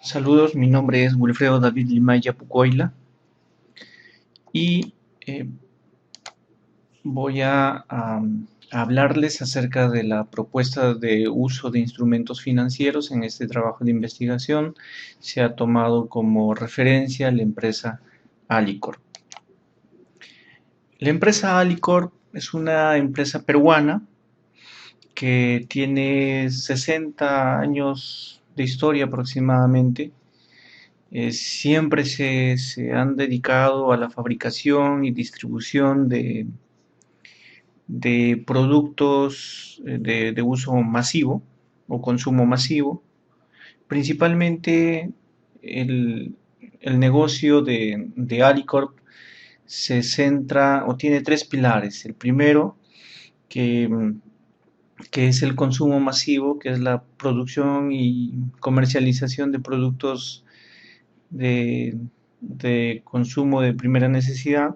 Saludos, mi nombre es Wilfredo David Limaya Pucoila y eh, voy a hablarles acerca de la propuesta de uso de instrumentos financieros. En este trabajo de investigación se ha tomado como referencia la empresa Alicorp. La empresa Alicorp es una empresa peruana que tiene 60 años de historia aproximadamente. Siempre se han dedicado a la fabricación y distribución de productos de uso masivo o consumo masivo. Principalmente el, el negocio de Alicorp se centra o tiene tres pilares. El primero, que, que es el consumo masivo, que es la producción y comercialización de productos de, de consumo de primera necesidad.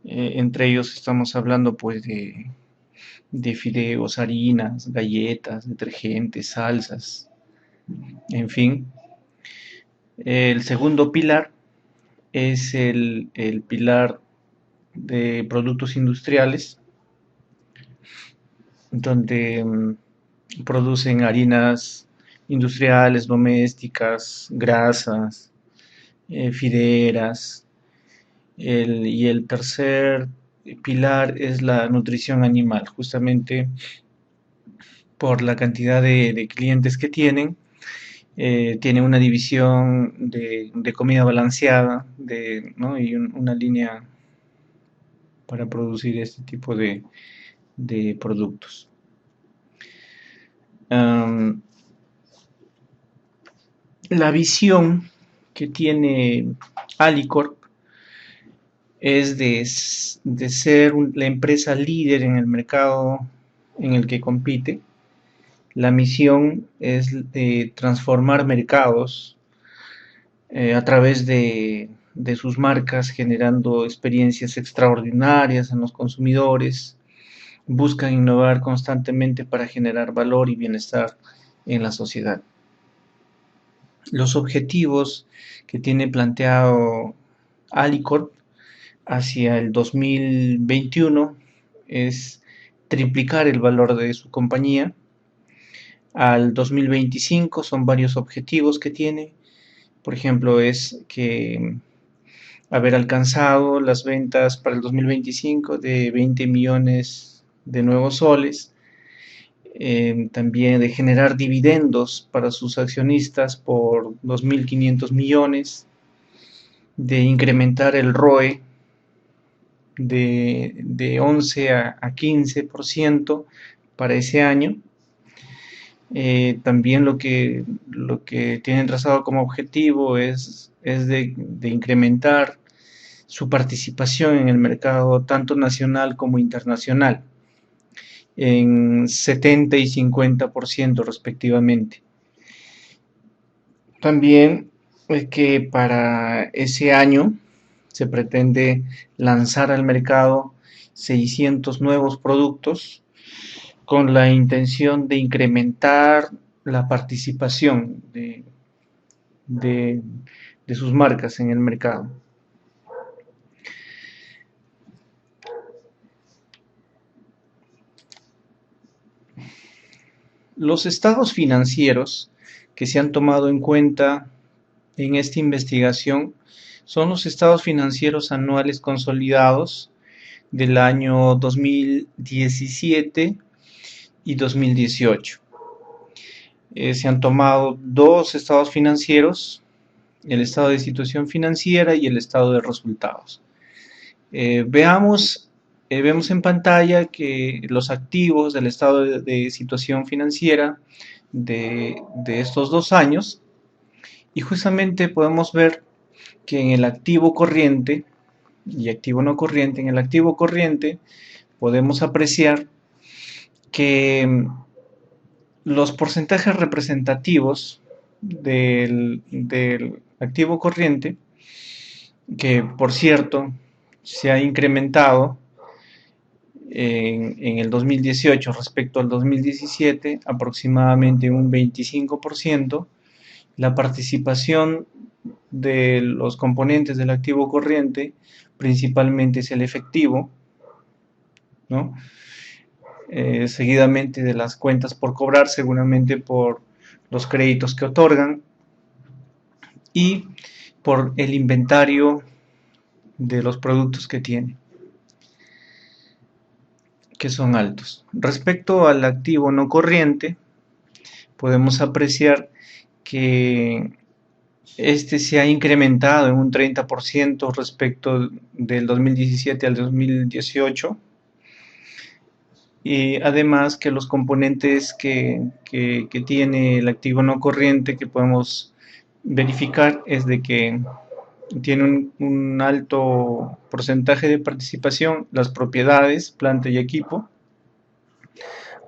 Entre ellos estamos hablando pues de fideos, harinas, galletas, detergentes, salsas, en fin. El segundo pilar es el pilar de productos industriales, donde producen harinas industriales, domésticas, grasas, fideras. Y el tercer pilar es la nutrición animal, justamente por la cantidad de clientes que tienen. Tiene una división de comida balanceada, ¿no? Y una línea para producir este tipo de productos. Um, la visión que tiene Alicorp es de ser la empresa líder en el mercado en el que compite. La misión es de transformar mercados a través de sus marcas, generando experiencias extraordinarias en los consumidores. Buscan innovar constantemente para generar valor y bienestar en la sociedad. Los objetivos que tiene planteado Alicorp hacia el 2021 es triplicar el valor de su compañía. Al 2025 son varios objetivos que tiene. Por ejemplo, es que haber alcanzado las ventas para el 2025 de 20 millones de nuevos soles. También de generar dividendos para sus accionistas por 2.500 millones. De incrementar el ROE de 11 a 15% para ese año. También lo que tienen trazado como objetivo es de incrementar su participación en el mercado tanto nacional como internacional en 70 y 50% respectivamente. También es que para ese año se pretende lanzar al mercado 600 nuevos productos con la intención de incrementar la participación de, de sus marcas en el mercado. Los estados financieros que se han tomado en cuenta en esta investigación son los estados financieros anuales consolidados del año 2017 y 2018. Se han tomado dos estados financieros, el estado de situación financiera y el estado de resultados. Vemos en pantalla que los activos del estado de situación financiera de estos 2 años, y justamente podemos ver que en el activo corriente y activo no corriente, en el activo corriente podemos apreciar que los porcentajes representativos del activo corriente, que por cierto se ha incrementado en el 2018 respecto al 2017 aproximadamente un 25%, la participación de los componentes del activo corriente principalmente es el efectivo, ¿no? Seguidamente de las cuentas por cobrar, seguramente por los créditos que otorgan y por el inventario de los productos que tiene, que son altos. Respecto al activo no corriente, podemos apreciar que este se ha incrementado en un 30% respecto del 2017 al 2018, y además que los componentes que tiene el activo no corriente que podemos verificar es de que tiene un alto porcentaje de participación las propiedades, planta y equipo,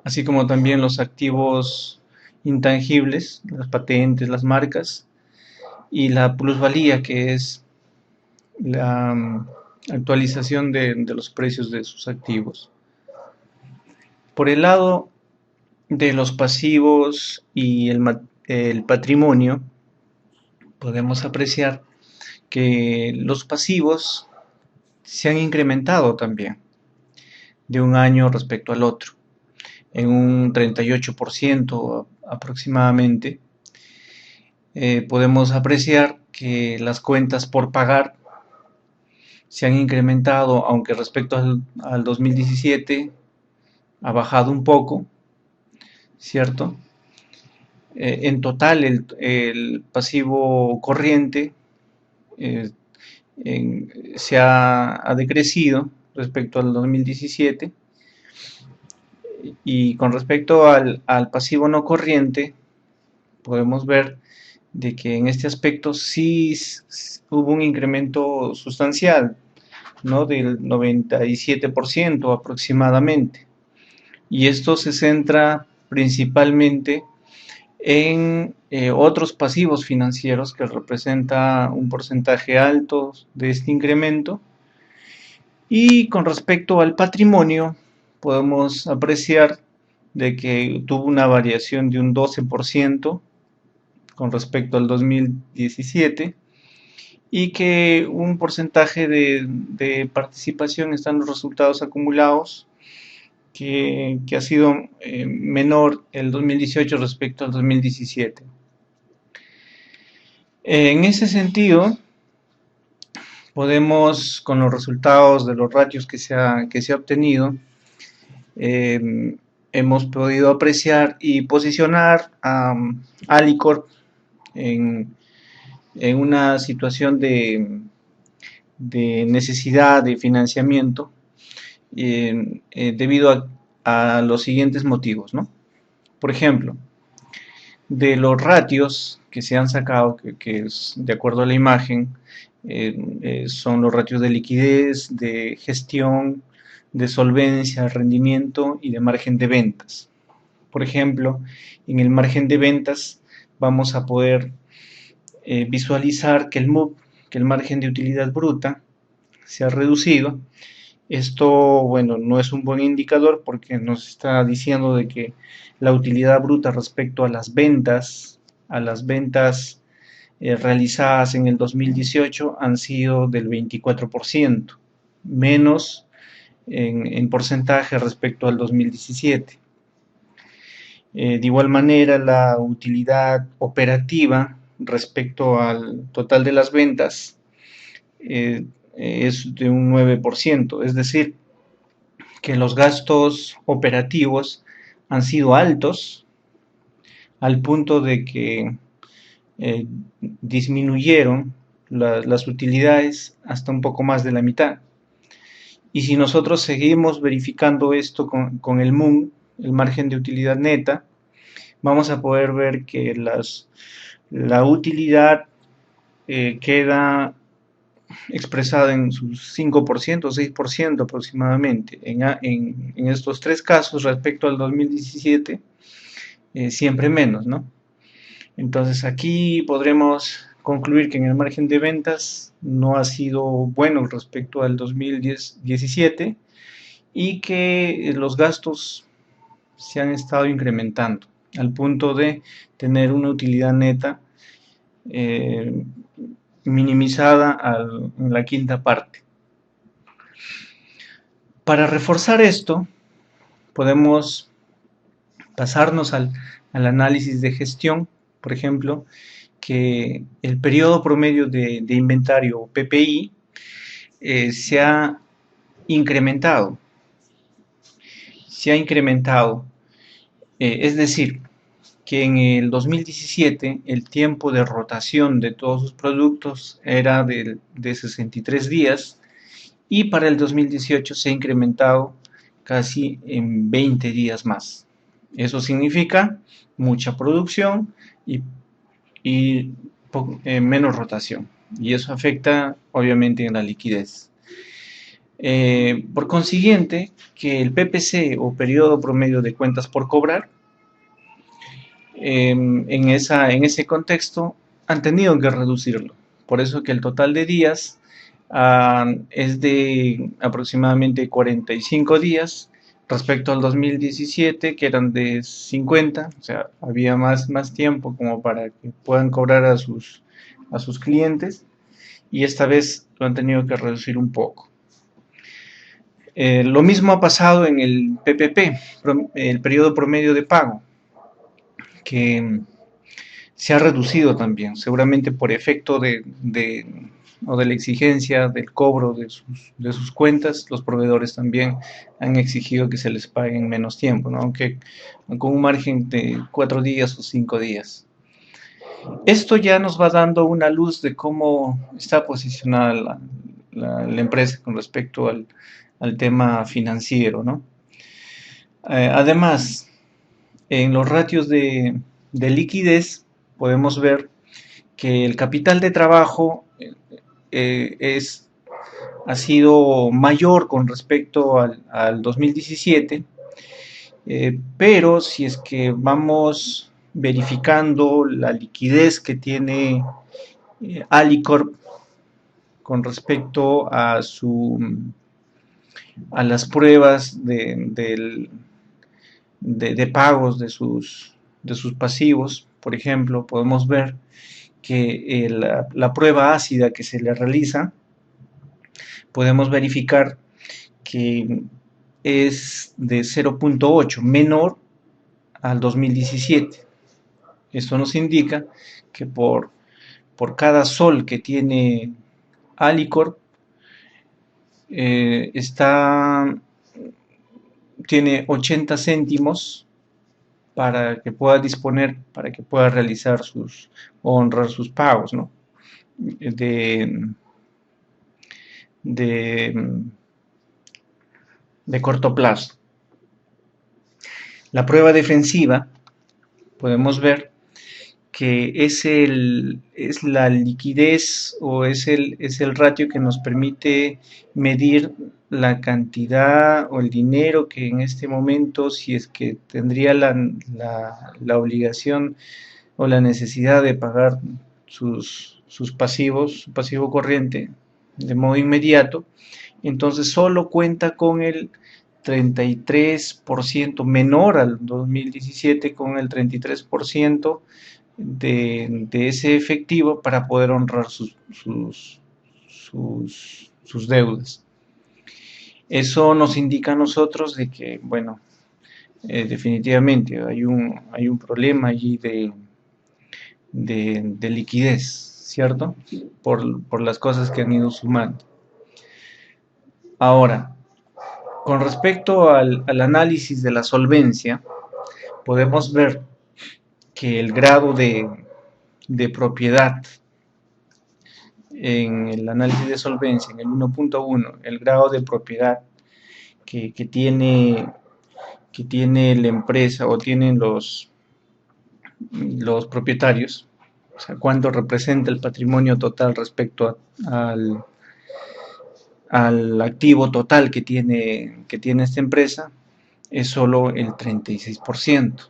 así como también los activos intangibles, las patentes, las marcas, y la plusvalía, que es la actualización de los precios de sus activos. Por el lado de los pasivos y el patrimonio, podemos apreciar que los pasivos se han incrementado también de un año respecto al otro, en un 38% aproximadamente. Podemos apreciar que las cuentas por pagar se han incrementado, aunque respecto al 2017 ha bajado un poco, ¿cierto? En total, el pasivo corriente eh, se ha decrecido respecto al 2017, y con respecto al pasivo no corriente, podemos ver de que en este aspecto sí hubo un incremento sustancial, ¿no? Del 97% aproximadamente. Y esto se centra principalmente en otros pasivos financieros que representa un porcentaje alto de este incremento. Y con respecto al patrimonio, podemos apreciar de que tuvo una variación de un 12% con respecto al 2017, y que un porcentaje de participación está en los resultados acumulados que ha sido menor el 2018 respecto al 2017. En ese sentido, podemos, con los resultados de los ratios que se ha obtenido, hemos podido apreciar y posicionar a Alicorp en una situación de necesidad de financiamiento, debido a los siguientes motivos, ¿no? Por ejemplo, de los ratios que se han sacado, que es de acuerdo a la imagen, son los ratios de liquidez, de gestión, de solvencia, rendimiento y de margen de ventas. Por ejemplo, en el margen de ventas vamos a poder visualizar que el MUB, que el margen de utilidad bruta, se ha reducido. Esto, bueno, no es un buen indicador porque nos está diciendo de que la utilidad bruta respecto a las ventas realizadas en el 2018 han sido del 24%, menos en porcentaje respecto al 2017. De igual manera, la utilidad operativa respecto al total de las ventas es de un 9%, es decir, que los gastos operativos han sido altos al punto de que disminuyeron las utilidades hasta un poco más de la mitad. Y si nosotros seguimos verificando esto con el MUN, el margen de utilidad neta, vamos a poder ver que la utilidad queda expresada en sus 5% o 6% aproximadamente. En estos tres casos respecto al 2017, siempre menos, ¿no? Entonces aquí podremos concluir que en el margen de ventas no ha sido bueno respecto al 2017, y que los gastos se han estado incrementando al punto de tener una utilidad neta eh, minimizada en la quinta parte. Para reforzar esto, podemos pasarnos al análisis de gestión, por ejemplo, que el periodo promedio de inventario, o PPI, se ha incrementado. Se ha incrementado. Es decir, que en el 2017 el tiempo de rotación de todos sus productos era de 63 días y para el 2018 se ha incrementado casi en 20 días más. Eso significa mucha producción y menos rotación, y eso afecta obviamente en la liquidez. Por consiguiente, que el PPC, o periodo promedio de cuentas por cobrar, en ese contexto han tenido que reducirlo. Por eso que el total de días es de aproximadamente 45 días respecto al 2017, que eran de 50, o sea, había más tiempo como para que puedan cobrar a sus clientes, y esta vez lo han tenido que reducir un poco. Lo mismo ha pasado en el PPP, el periodo promedio de pago, que se ha reducido también, seguramente por efecto o de la exigencia del cobro de sus cuentas. Los proveedores también han exigido que se les pague en menos tiempo, ¿no? Aunque con un margen de 4 días o 5 días. Esto ya nos va dando una luz de cómo está posicionada la empresa con respecto al tema financiero, ¿no? Además, en los ratios de liquidez podemos ver que el capital de trabajo ha sido mayor con respecto al 2017, pero si es que vamos verificando la liquidez que tiene Alicorp con respecto a las pruebas de pagos de sus pasivos, por ejemplo, podemos ver que la prueba ácida que se le realiza, podemos verificar que es de 0.8, menor al 2017. Esto nos indica que por cada sol que tiene Alicorp, tiene 80 céntimos para que pueda disponer, para que pueda realizar o honrar sus pagos, ¿no? de corto plazo. La prueba defensiva, podemos ver que es la liquidez, o es el ratio que nos permite medir la cantidad o el dinero que en este momento, si es que tendría la obligación o la necesidad de pagar sus pasivos, su pasivo corriente de modo inmediato, entonces solo cuenta con el 33%, menor al 2017, con el 33% de ese efectivo para poder honrar sus deudas. Eso nos indica a nosotros de que, bueno, definitivamente hay un problema allí de liquidez, ¿cierto? Por las cosas que han ido sumando. Ahora, con respecto al análisis de la solvencia, podemos ver que el grado de propiedad en el análisis de solvencia, en el 1.1, el grado de propiedad que tiene la empresa, o tienen los propietarios, o sea, cuánto representa el patrimonio total respecto al activo total que tiene esta empresa, es solo el 36%.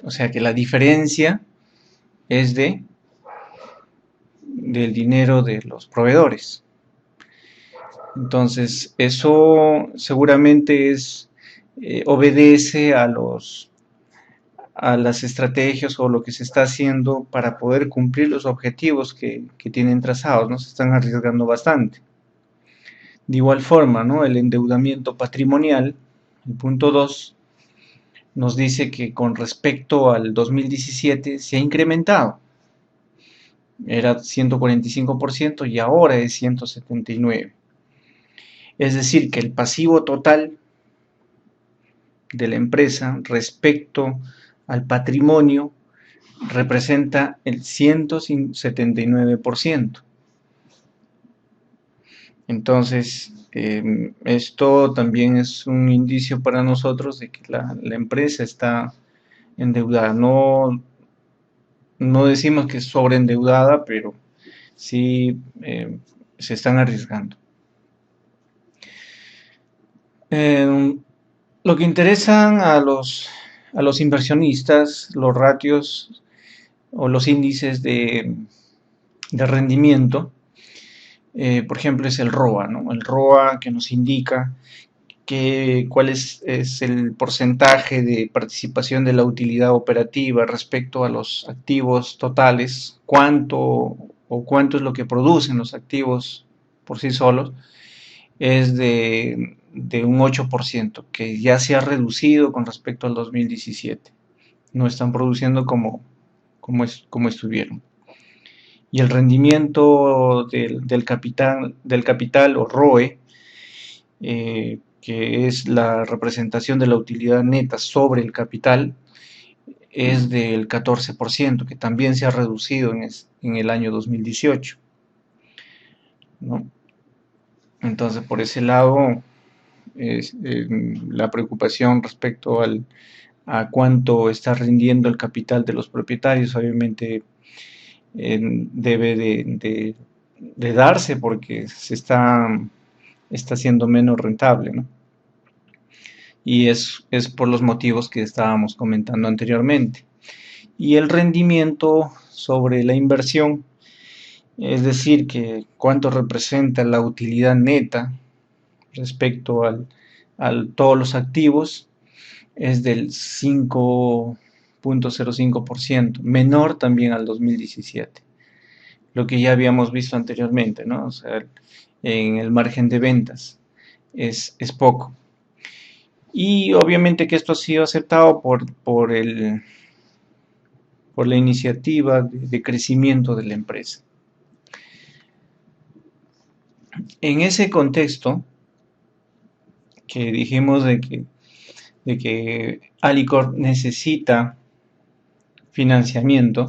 O sea que la diferencia es del dinero de los proveedores. Entonces, eso seguramente obedece a las estrategias o lo que se está haciendo para poder cumplir los objetivos que tienen trazados, ¿no? Se están arriesgando bastante. De igual forma, ¿no? El endeudamiento patrimonial, el punto 2, nos dice que con respecto al 2017 se ha incrementado. Era 145% y ahora es 179%. Es decir, que el pasivo total de la empresa respecto al patrimonio representa el 179%. Entonces, esto también es un indicio para nosotros de que la empresa está endeudada. No, no decimos que es sobreendeudada, pero sí se están arriesgando. Lo que interesan a los inversionistas, los ratios o los índices de rendimiento, por ejemplo, es el ROA, ¿no? El ROA que nos indica cuál es el porcentaje de participación de la utilidad operativa respecto a los activos totales, cuánto es lo que producen los activos por sí solos, es de un 8%, que ya se ha reducido con respecto al 2017. No están produciendo como estuvieron. Y el rendimiento del capital o ROE, que es la representación de la utilidad neta sobre el capital, es del 14%, que también se ha reducido en el año 2018, ¿no? Entonces, por ese lado, la preocupación respecto a cuánto está rindiendo el capital de los propietarios, obviamente debe de darse porque se está siendo menos rentable, ¿no? Y es por los motivos que estábamos comentando anteriormente. Y el rendimiento sobre la inversión, es decir, que cuánto representa la utilidad neta respecto a todos los activos, es del 5.05%, menor también al 2017, lo que ya habíamos visto anteriormente, ¿no? O sea, en el margen de ventas es poco. Y obviamente que esto ha sido aceptado por la iniciativa de crecimiento de la empresa. En ese contexto, que dijimos de que Alicorp necesita financiamiento,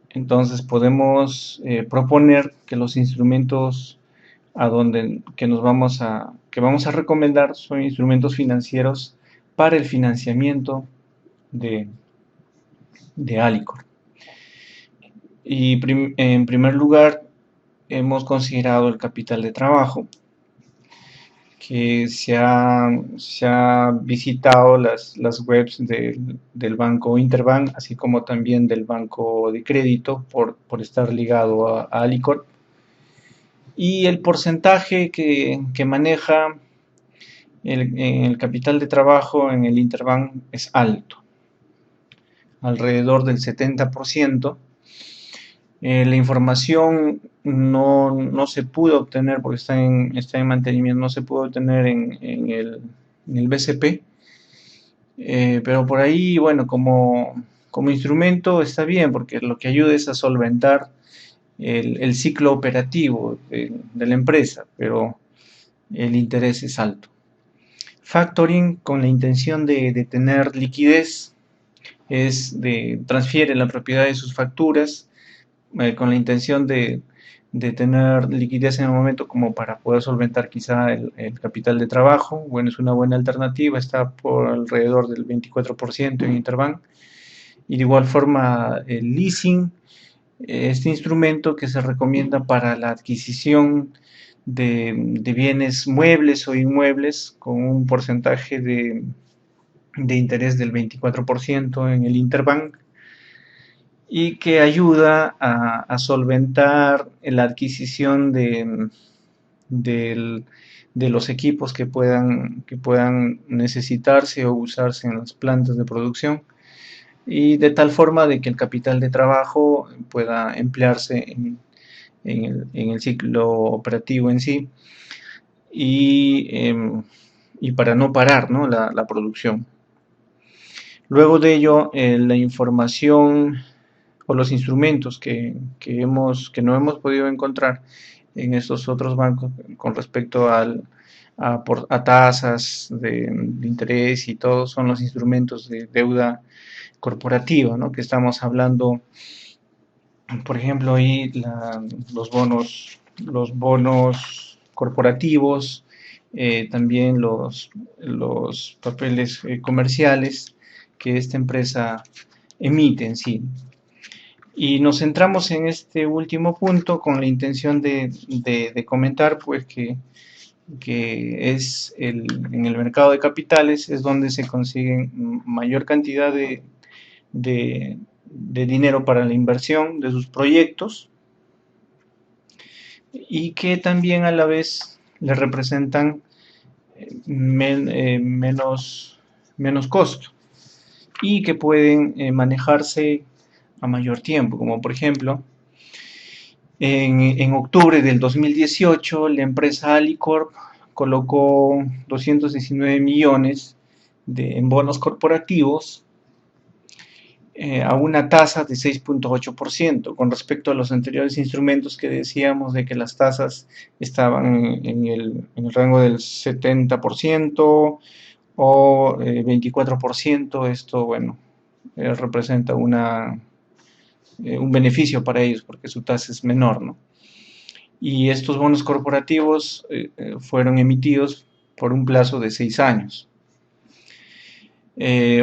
entonces podemos proponer que los instrumentos que vamos a recomendar son instrumentos financieros para el financiamiento de Alicorp. Y en primer lugar hemos considerado el capital de trabajo, que se ha visitado las webs del banco Interbank, así como también del banco de crédito, por estar ligado a Alicorp. Y el porcentaje que maneja el capital de trabajo en el Interbank es alto, alrededor del 70%. La información no se pudo obtener porque está en mantenimiento, no se pudo obtener en el BCP, pero por ahí, bueno, como instrumento está bien porque lo que ayuda es a solventar el ciclo operativo de la empresa, pero el interés es alto. Factoring con la intención de tener liquidez transfiere la propiedad de sus facturas con la intención de tener liquidez en el momento como para poder solventar quizá el capital de trabajo. Bueno, es una buena alternativa, está por alrededor del 24% en Interbank. Y de igual forma el leasing, este instrumento que se recomienda para la adquisición de bienes muebles o inmuebles con un porcentaje de interés del 24% en el Interbank, y que ayuda a solventar la adquisición de los equipos que puedan necesitarse o usarse en las plantas de producción, y de tal forma de que el capital de trabajo pueda emplearse en el ciclo operativo en sí, y para no parar, ¿no?, la producción. Luego de ello, la información o los instrumentos que no hemos podido encontrar en estos otros bancos con respecto a tasas de interés y todo, son los instrumentos de deuda corporativa, ¿no?, que estamos hablando, por ejemplo, ahí los bonos corporativos, también los papeles comerciales que esta empresa emite en sí. Y nos centramos en este último punto con la intención de comentar, pues, que en el mercado de capitales es donde se consiguen mayor cantidad de dinero para la inversión de sus proyectos, y que también a la vez le representan menos costo, y que pueden manejarse a mayor tiempo, como por ejemplo en octubre del 2018 la empresa Alicorp colocó 219 millones en bonos corporativos a una tasa de 6.8%, con respecto a los anteriores instrumentos que decíamos de que las tasas estaban en el rango del 70% o 24%. Esto, bueno, representa un beneficio para ellos porque su tasa es menor, ¿no? Y estos bonos corporativos fueron emitidos por un plazo de 6 años.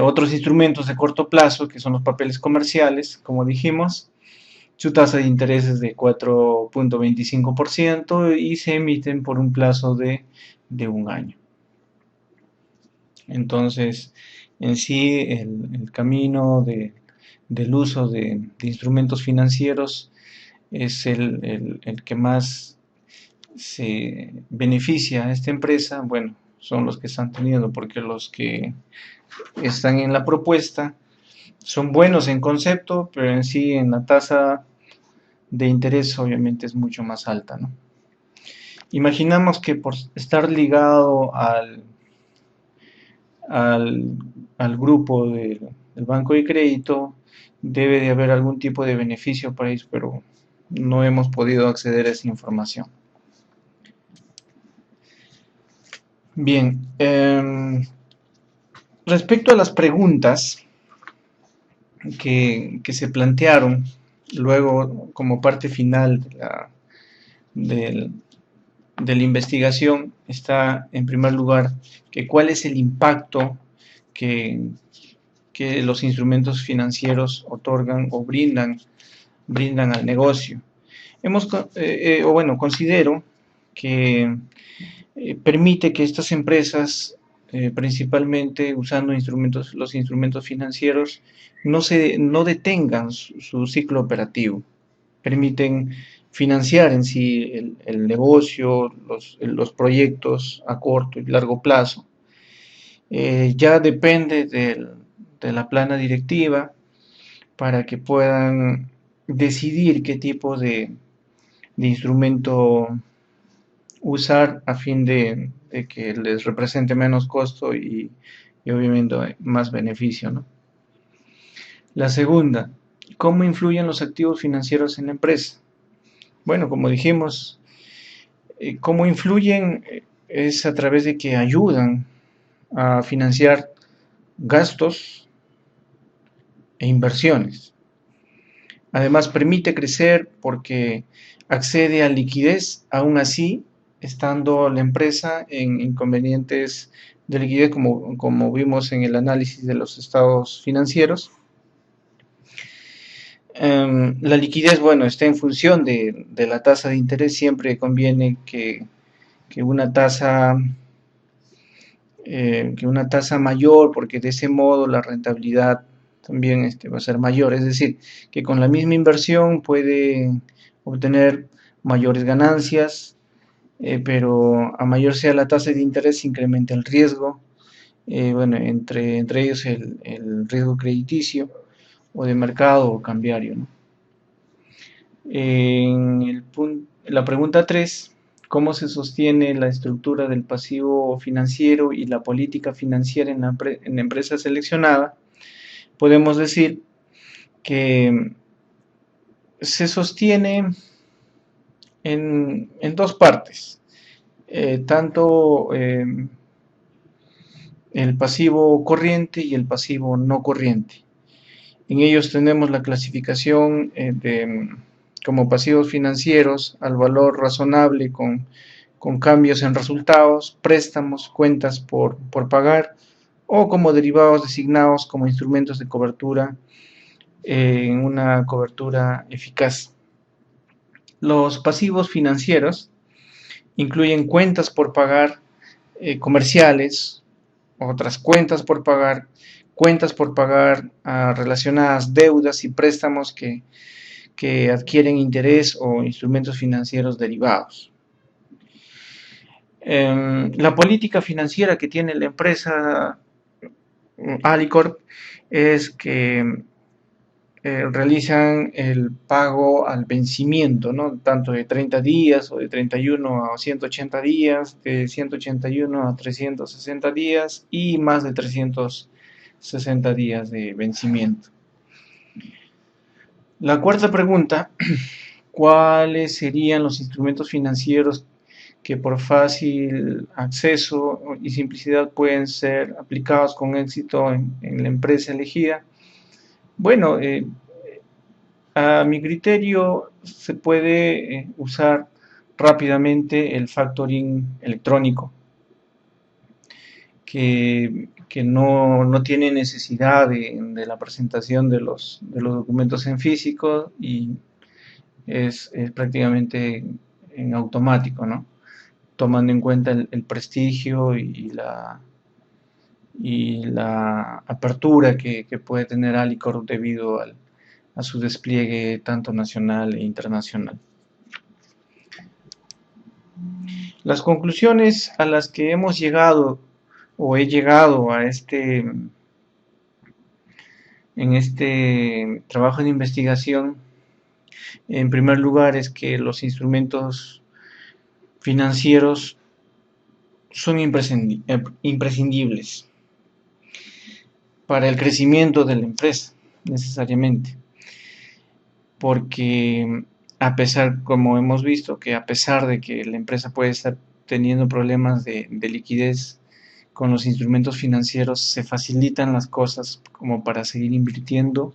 Otros instrumentos de corto plazo, que son los papeles comerciales, como dijimos, su tasa de interés es de 4.25% y se emiten por un plazo de un año. Entonces, en sí, el camino del uso de instrumentos financieros es el que más se beneficia a esta empresa. Bueno, son los que están teniendo, porque los que están en la propuesta son buenos en concepto, pero en sí en la tasa de interés obviamente es mucho más alta, ¿no? Imaginamos que por estar ligado al grupo del banco de crédito debe de haber algún tipo de beneficio para ellos, pero no hemos podido acceder a esa información. Bien, respecto a las preguntas que se plantearon luego como parte final de la investigación, está en primer lugar que cuál es el impacto que los instrumentos financieros otorgan o brindan al negocio. Considero que permite que estas empresas, principalmente usando los instrumentos financieros, no detengan su ciclo operativo. Permiten financiar en sí el negocio, los proyectos a corto y largo plazo. Ya depende de la plana directiva para que puedan decidir qué tipo de instrumento usar a fin de que les represente menos costo y obviamente más beneficio, ¿no? La segunda, ¿cómo influyen los activos financieros en la empresa? Bueno, como dijimos, cómo influyen es a través de que ayudan a financiar gastos e inversiones. Además, permite crecer porque accede a liquidez, aún así, estando la empresa en inconvenientes de liquidez, como vimos en el análisis de los estados financieros. La liquidez, bueno, está en función de la tasa de interés. Siempre conviene que una tasa mayor, porque de ese modo la rentabilidad también va a ser mayor. Es decir, que con la misma inversión puede obtener mayores ganancias pero a mayor sea la tasa de interés, se incrementa el riesgo, bueno, entre ellos el riesgo crediticio o de mercado o cambiario, ¿no? La pregunta 3: ¿cómo se sostiene la estructura del pasivo financiero y la política financiera en la empresa seleccionada? Podemos decir que se sostiene en dos partes, tanto el pasivo corriente y el pasivo no corriente. En ellos tenemos la clasificación como pasivos financieros al valor razonable con cambios en resultados, préstamos, cuentas por pagar, o como derivados designados como instrumentos de cobertura en una cobertura eficaz. Los pasivos financieros incluyen cuentas por pagar comerciales, otras cuentas por pagar relacionadas deudas y préstamos que adquieren interés o instrumentos financieros derivados. La política financiera que tiene la empresa Alicorp es que realizan el pago al vencimiento, ¿no? Tanto de 30 días o de 31 a 180 días, de 181 a 360 días y más de 360 días de vencimiento. La cuarta pregunta: ¿cuáles serían los instrumentos financieros que por fácil acceso y simplicidad pueden ser aplicados con éxito en la empresa elegida? Bueno, a mi criterio se puede usar rápidamente el factoring electrónico, que no tiene necesidad de la presentación de los documentos en físico y es prácticamente en automático, ¿no? Tomando en cuenta el prestigio y la apertura que puede tener Alicorp debido a su despliegue tanto nacional e internacional. Las conclusiones a las que hemos llegado o he llegado en este trabajo de investigación, en primer lugar, es que los instrumentos financieros son imprescindibles para el crecimiento de la empresa, necesariamente, porque como hemos visto, que a pesar de que la empresa puede estar teniendo problemas de liquidez, con los instrumentos financieros se facilitan las cosas como para seguir invirtiendo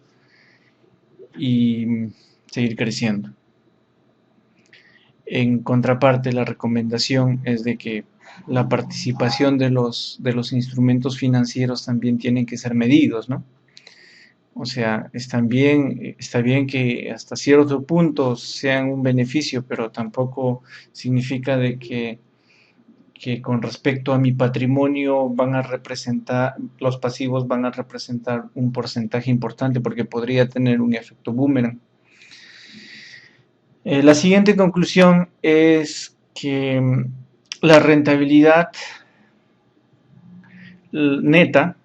y seguir creciendo. En contraparte, la recomendación es de que la participación de los instrumentos financieros también tienen que ser medidos, ¿no? O sea, está bien que hasta cierto punto sean un beneficio, pero tampoco significa de que con respecto a mi patrimonio los pasivos van a representar un porcentaje importante, porque podría tener un efecto boomerang. La siguiente conclusión es que la rentabilidad neta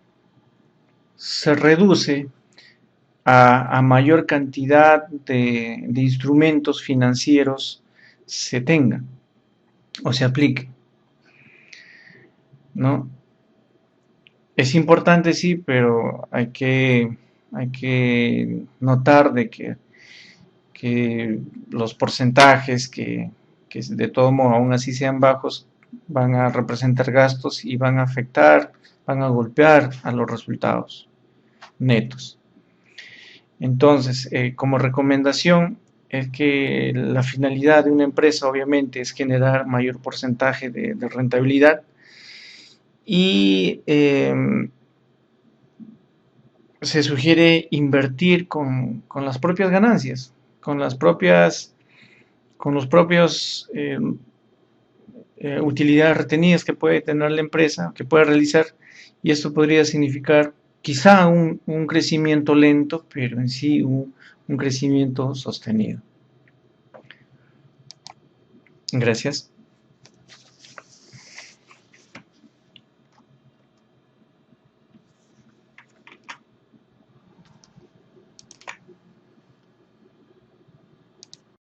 se reduce a mayor cantidad de instrumentos financieros se tenga o se aplique, ¿no? Es importante, sí, pero hay que notar de que los porcentajes que de todo modo aún así sean bajos van a representar gastos y van a golpear a los resultados netos. Entonces, como recomendación, es que la finalidad de una empresa obviamente es generar mayor porcentaje de rentabilidad y se sugiere invertir con las propias ganancias, con los propios utilidades retenidas que puede tener la empresa, que puede realizar, y esto podría significar quizá un crecimiento lento, pero en sí un crecimiento sostenido. Gracias.